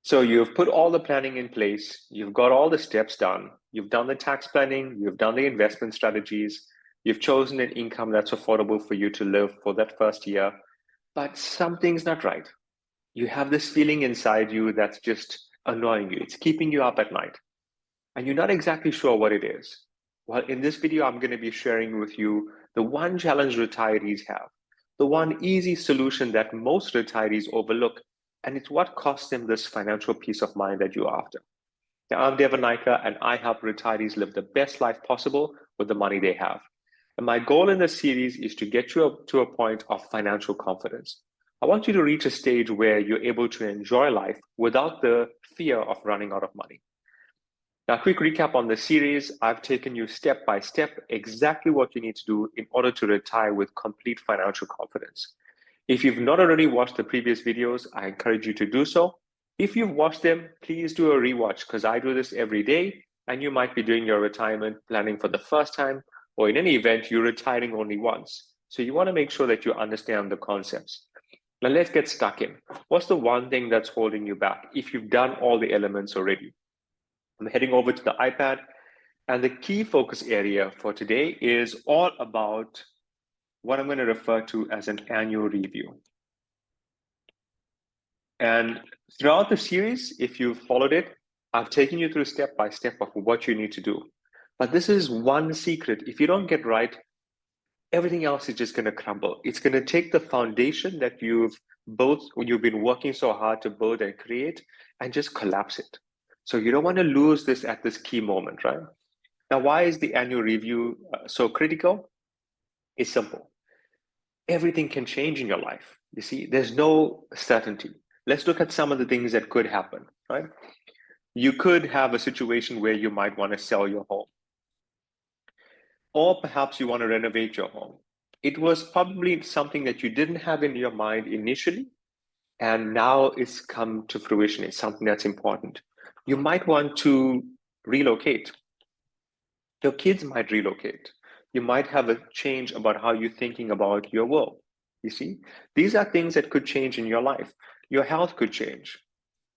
So you've put all the planning in place, you've got all the steps done, you've done the tax planning, you've done the investment strategies, you've chosen an income that's affordable for you to live for that first year, but something's not right. You have this feeling inside you that's just annoying you. It's keeping you up at night, and you're not exactly sure what it is. Well, in this video, I'm going to be sharing with you the one challenge retirees have, the one easy solution that most retirees overlook, and it's what costs them this financial peace of mind that you're after. Now, I'm Devan Naika, and I help retirees live the best life possible with the money they have. And my goal in this series is to get you to a point of financial confidence. I want you to reach a stage where you're able to enjoy life without the fear of running out of money. Now, quick recap on the series. I've taken you step by step exactly what you need to do in order to retire with complete financial confidence. If you've not already watched the previous videos, I encourage you to do so. If you've watched them, please do a rewatch because I do this every day, and you might be doing your retirement planning for the first time, or in any event, you're retiring only once. So you want to make sure that you understand the concepts. Now let's get stuck in. What's the one thing that's holding you back if you've done all the elements already? I'm heading over to the iPad, and the key focus area for today is all about what I'm going to refer to as an annual review. And throughout the series, if you've followed it, I've taken you through step by step of what you need to do. But this is one secret. If you don't get right, everything else is just going to crumble. It's going to take the foundation that you've been working so hard to build and create, and just collapse it. So you don't want to lose this at this key moment, right? Now, why is the annual review so critical? It's simple. Everything can change in your life. You see, there's no certainty. Let's look at some of the things that could happen, right? You could have a situation where you might want to sell your home. Or perhaps you want to renovate your home. It was probably something that you didn't have in your mind initially, and now it's come to fruition. It's something that's important. You might want to relocate. Your kids might relocate. You might have a change about how you're thinking about your world. You see, these are things that could change in your life. Your health could change.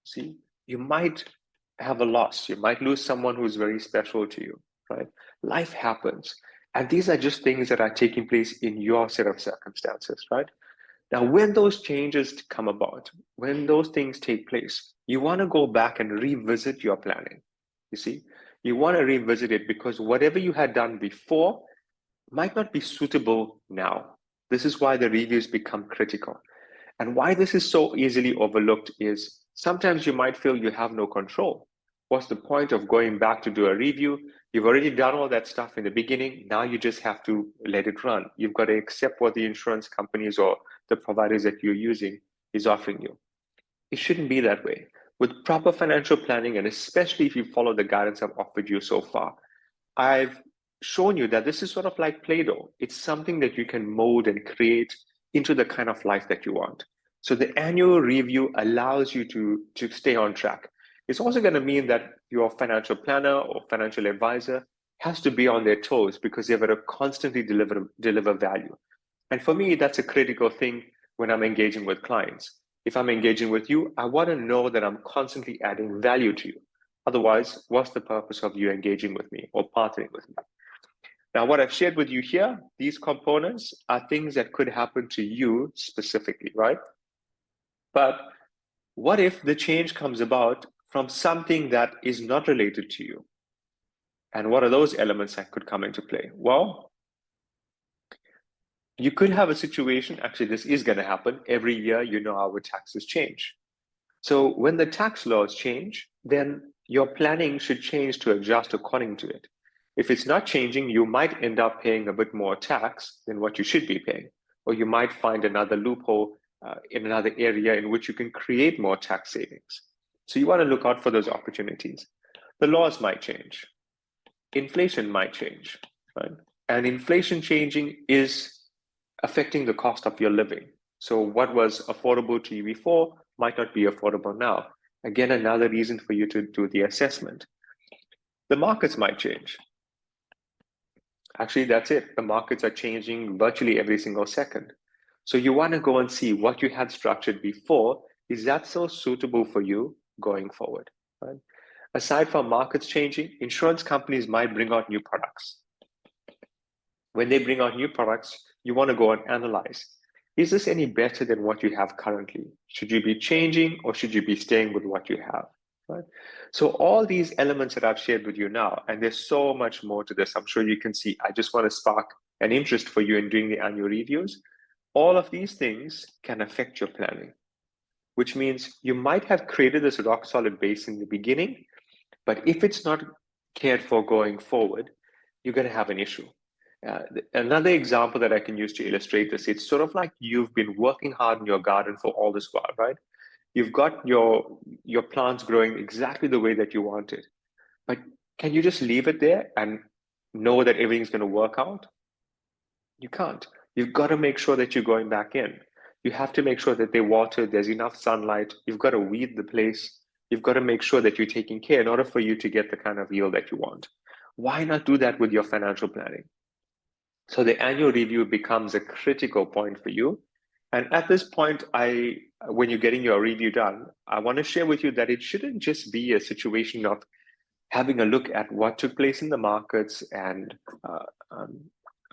See, you might have a loss. You might lose someone who's very special to you, right? Life happens. And these are just things that are taking place in your set of circumstances, right? Now, when those changes come about, when those things take place, you want to go back and revisit your planning. You see, you want to revisit it because whatever you had done before might not be suitable now. This is why the reviews become critical. And why this is so easily overlooked is sometimes you might feel you have no control. What's the point of going back to do a review? You've already done all that stuff in the beginning. Now you just have to let it run. You've got to accept what the insurance companies or the providers that you're using is offering you. It shouldn't be that way. With proper financial planning, and especially if you follow the guidance I've offered you so far, I've shown you that this is sort of like Play-Doh. It's something that you can mold and create into the kind of life that you want. So the annual review allows you to stay on track. It's also going to mean that your financial planner or financial advisor has to be on their toes because they've got to constantly deliver value. And for me, that's a critical thing when I'm engaging with clients. If I'm engaging with you, I want to know that I'm constantly adding value to you. Otherwise, what's the purpose of you engaging with me or partnering with me? Now, what I've shared with you here, these components are things that could happen to you specifically, right? But what if the change comes about from something that is not related to you? And what are those elements that could come into play? Well, you could have a situation, actually, this is going to happen every year. You know our taxes change. So when the tax laws change, then your planning should change to adjust according to it. If it's not changing, you might end up paying a bit more tax than what you should be paying, or you might find another loophole in another area in which you can create more tax savings. So you want to look out for those opportunities. The laws might change. Inflation might change, right? And inflation changing is affecting the cost of your living. So what was affordable to you before might not be affordable now. Again, another reason for you to do the assessment. The markets might change. Actually, that's it. The markets are changing virtually every single second. So you want to go and see what you had structured before. Is that so suitable for you going forward. Right? Aside from markets changing, insurance companies might bring out new products. When they bring out new products, you want to go and analyze. Is this any better than what you have currently? Should you be changing or should you be staying with what you have? Right? So all these elements that I've shared with you now, and there's so much more to this, I'm sure you can see, I just want to spark an interest for you in doing the annual reviews. All of these things can affect your planning, which means you might have created this rock solid base in the beginning, but if it's not cared for going forward, you're going to have an issue. Another example that I can use to illustrate this, it's sort of like you've been working hard in your garden for all this while, right? You've got your plants growing exactly the way that you want it, but can you just leave it there and know that everything's going to work out? You can't. You've got to make sure that you're going back in. You have to make sure that they're watered, there's enough sunlight. You've got to weed the place. You've got to make sure that you're taking care in order for you to get the kind of yield that you want. Why not do that with your financial planning? So the annual review becomes a critical point for you. And at this point, when you're getting your review done, I want to share with you that it shouldn't just be a situation of having a look at what took place in the markets and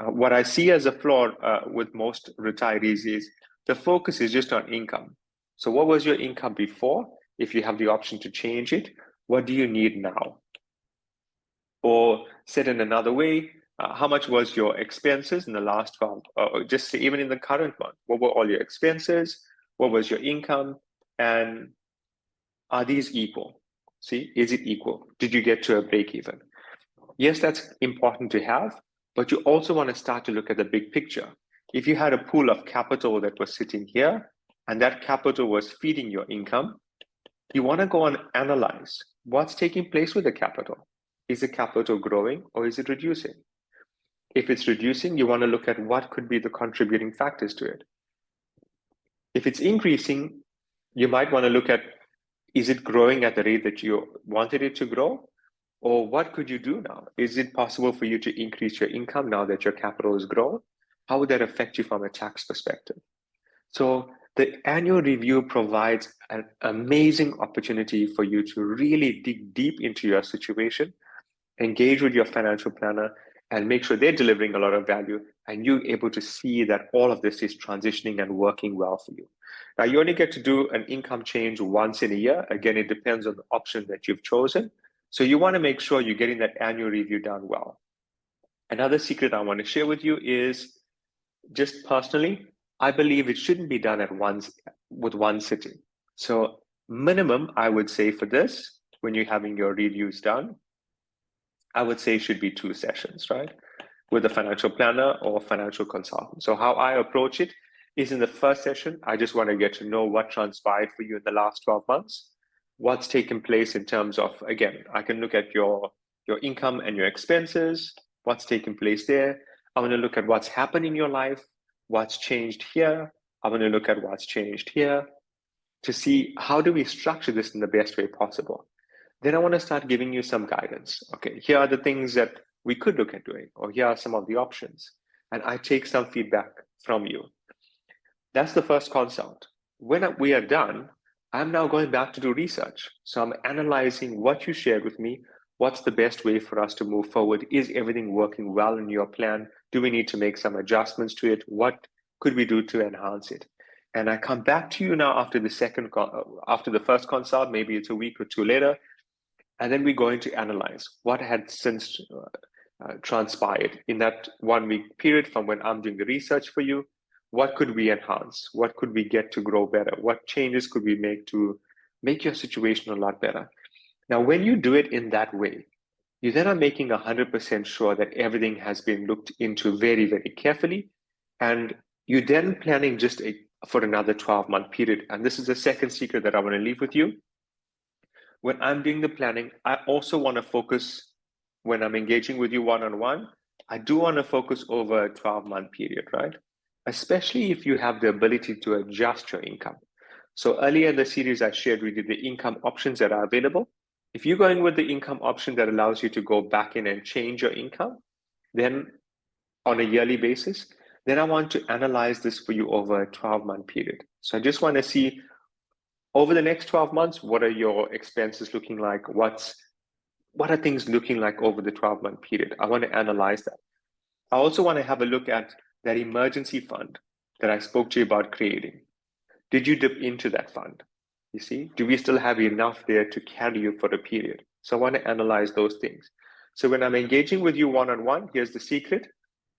what I see as a flaw with most retirees is the focus is just on income. So what was your income before? If you have the option to change it, what do you need now? Or said in another way, how much was your expenses in the last 12, just even in the current month? What were all your expenses? What was your income? And are these equal? See, is it equal? Did you get to a break even? Yes, that's important to have, but you also want to start to look at the big picture. If you had a pool of capital that was sitting here and that capital was feeding your income, you want to go and analyze what's taking place with the capital. Is the capital growing or is it reducing? If it's reducing, you want to look at what could be the contributing factors to it. If it's increasing, you might want to look at, is it growing at the rate that you wanted it to grow? Or what could you do now? Is it possible for you to increase your income now that your capital is grown? How would that affect you from a tax perspective? So the annual review provides an amazing opportunity for you to really dig deep into your situation, engage with your financial planner, and make sure they're delivering a lot of value and you're able to see that all of this is transitioning and working well for you. Now, you only get to do an income change once in a year. Again, it depends on the option that you've chosen. So you want to make sure you're getting that annual review done well. Another secret I want to share with you is, just personally, I believe it shouldn't be done with one sitting. So minimum, I would say for this, when you're having your reviews done, I would say it should be 2 sessions, right? With a financial planner or financial consultant. So how I approach it is, in the first session, I just want to get to know what transpired for you in the last 12 months, what's taken place in terms of, again, I can look at your income and your expenses, what's taken place there. I want to look at what's happened in your life, what's changed here. I want to look at what's changed here to see how do we structure this in the best way possible. Then I want to start giving you some guidance. Okay, here are the things that we could look at doing, or here are some of the options. And I take some feedback from you. That's the first consult. When we are done, I'm now going back to do research. So I'm analyzing what you shared with me. What's the best way for us to move forward? Is everything working well in your plan? Do we need to make some adjustments to it? What could we do to enhance it? And I come back to you now after the first consult, maybe it's a week or 2 later, and then we're going to analyze what had since transpired in that 1 week period from when I'm doing the research for you. What could we enhance? What could we get to grow better? What changes could we make to make your situation a lot better? Now, when you do it in that way, you then are making 100% sure that everything has been looked into very, very carefully. And you're then planning just for another 12-month period. And this is the second secret that I want to leave with you. When I'm doing the planning, I also want to focus, when I'm engaging with you one-on-one, I do want to focus over a 12-month period, right? Especially if you have the ability to adjust your income. So earlier in the series, I shared with you the income options that are available. If you're going with the income option that allows you to go back in and change your income, then on a yearly basis, then I want to analyze this for you over a 12-month period. So I just want to see Over the next 12 months, what are your expenses looking like? What are things looking like over the 12-month period? I want to analyze that. I also want to have a look at that emergency fund that I spoke to you about creating. Did you dip into that fund? You see, do we still have enough there to carry you for a period? So I want to analyze those things. So when I'm engaging with you one-on-one, here's the secret.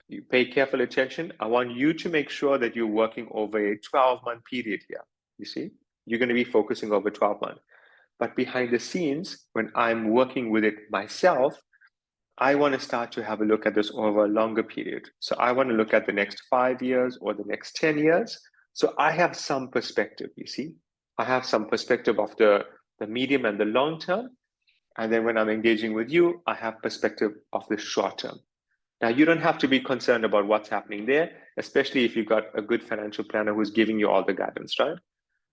You pay careful attention. I want you to make sure that you're working over a 12-month period here. You see, you're going to be focusing over 12 months. But behind the scenes, when I'm working with it myself, I want to start to have a look at this over a longer period. So I want to look at the next 5 years or the next 10 years. So I have some perspective, you see. I have some perspective of the medium and the long term. And then when I'm engaging with you, I have perspective of the short term. Now, you don't have to be concerned about what's happening there, especially if you've got a good financial planner who's giving you all the guidance, right?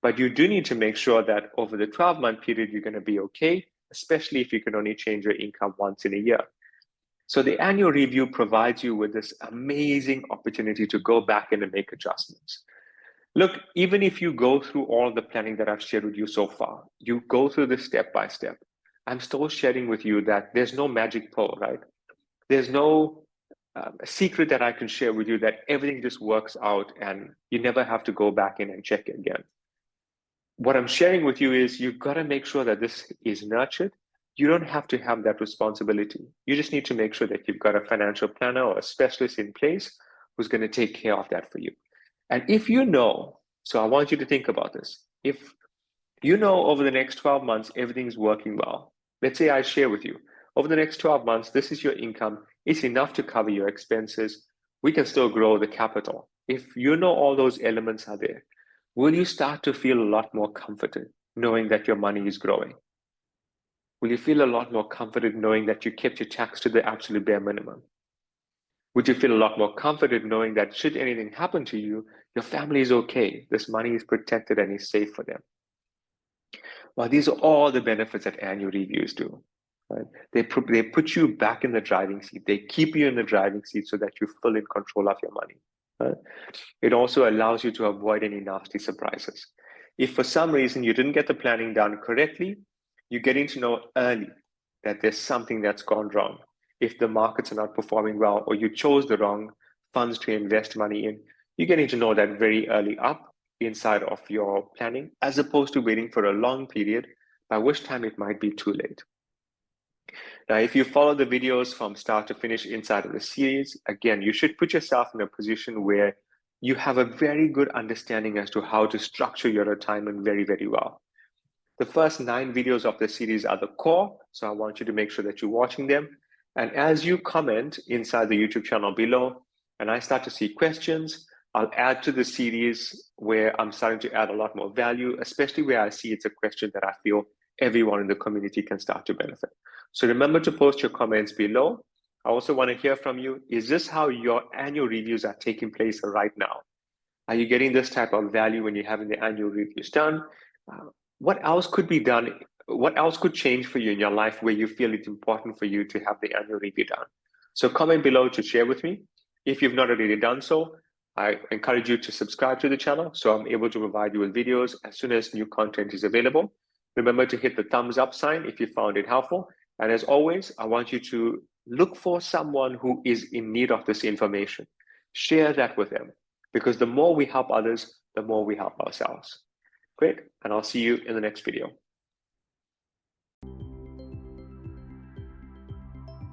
But you do need to make sure that over the 12-month period, you're going to be okay, especially if you can only change your income once in a year. So the annual review provides you with this amazing opportunity to go back in and make adjustments. Look, even if you go through all the planning that I've shared with you so far, you go through this step by step, I'm still sharing with you that there's no magic pill, right? There's no secret that I can share with you that everything just works out and you never have to go back in and check again. What I'm sharing with you is you've got to make sure that this is nurtured. You don't have to have that responsibility. You just need to make sure that you've got a financial planner or a specialist in place who's going to take care of that for you. And if you know, so I want you to think about this. If you know over the next 12 months, everything's working well. Let's say I share with you, over the next 12 months, this is your income. It's enough to cover your expenses. We can still grow the capital. If you know all those elements are there, will you start to feel a lot more comforted knowing that your money is growing? Will you feel a lot more comforted knowing that you kept your tax to the absolute bare minimum? Would you feel a lot more comforted knowing that should anything happen to you, your family is okay, this money is protected and is safe for them? Well, these are all the benefits that annual reviews do. Right? They put you back in the driving seat. They keep you in the driving seat so that you're fully in control of your money. Right? It also allows you to avoid any nasty surprises. If for some reason you didn't get the planning done correctly, you're getting to know early that there's something that's gone wrong. If the markets are not performing well or you chose the wrong funds to invest money in, you're getting to know that very early up inside of your planning, as opposed to waiting for a long period, by which time it might be too late. Now, if you follow the videos from start to finish inside of the series, again, you should put yourself in a position where you have a very good understanding as to how to structure your retirement very, very well. The first 9 videos of the series are the core, so I want you to make sure that you're watching them. And as you comment inside the YouTube channel below, and I start to see questions, I'll add to the series where I'm starting to add a lot more value, especially where I see it's a question that I feel everyone in the community can start to benefit. So remember to post your comments below. I also want to hear from you. Is this how your annual reviews are taking place right now? Are you getting this type of value when you're having the annual reviews done? What else could be done? What else could change for you in your life where you feel it's important for you to have the annual review done? So comment below to share with me. If you've not already done so, I encourage you to subscribe to the channel so I'm able to provide you with videos as soon as new content is available. Remember to hit the thumbs up sign if you found it helpful. And as always, I want you to look for someone who is in need of this information. Share that with them, because the more we help others, the more we help ourselves. Great, and I'll see you in the next video.